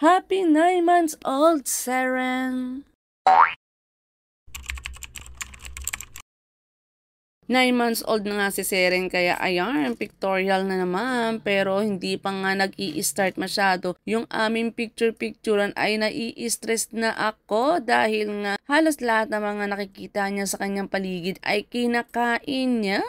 Happy 9 months old, Seren! 9 months old na nga si Seren, kaya ayan, pictorial na naman, pero hindi pa nga nag-i-start masyado. Yung aming picture-picturean ay nai-stress na ako dahil nga halos lahat ng mga nakikita niya sa kanyang paligid ay kinakain niya.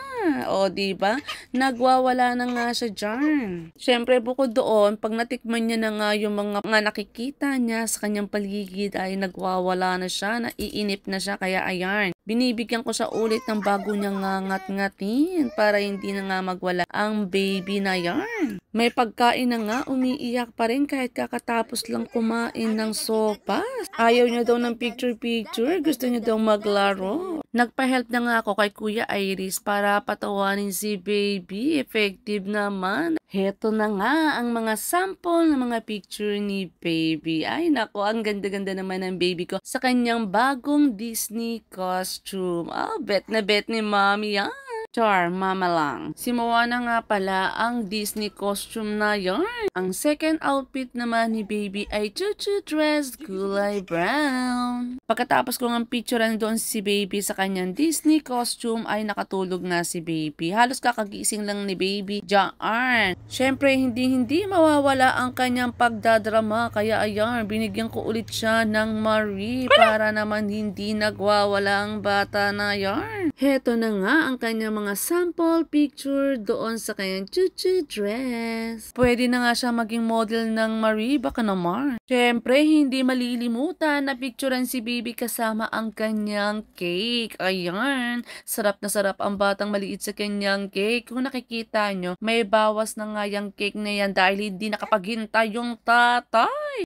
O diba? Nagwawala na nga siya dyan. Siyempre bukod doon, pag natikman niya na nga yung mga nakikita niya sa kanyang paligid ay nagwawala na siya, naiinip na siya, kaya ayan. Binibigyan ko siya ulit ng bago niyang ngat-ngatin para hindi na nga magwala ang baby na yan. May pagkain na nga, umiiyak pa rin kahit kakatapos lang kumain ng sopas. Ayaw niya daw ng picture-picture, gusto niya daw maglaro. Nagpa-help na nga ako kay Kuya Iris para patawanin si baby. Effective naman. Heto na nga ang mga sample ng mga picture ni baby. Ay nako, ang ganda-ganda naman ng baby ko sa kanyang bagong Disney costume. Bet na bet ni mommy yan. Char, mama lang. Si Moana nga pala ang Disney costume na yarn. Ang second outfit naman ni baby ay chuchu dress kulay brown. Pagkatapos ko ng picturean doon si baby sa kanyang Disney costume ay nakatulog nga si baby. Halos kakagising lang ni baby Jaan. Syempre hindi mawawala ang kanyang pagdadrama, kaya ayan, binigyan ko ulit siya ng Marie para naman hindi nagwawala ang bata na yarn. Heto na nga ang kanyang mga sample picture doon sa kanyang chuchu dress. Pwede na nga siya maging model ng Marie, baka naman. Syempre, hindi malilimutan na picturean si baby kasama ang kanyang cake. Ayan, sarap na sarap ang batang maliit sa kanyang cake. Kung nakikita nyo, may bawas na nga yung cake na yan dahil hindi nakapaghintay yung tatay.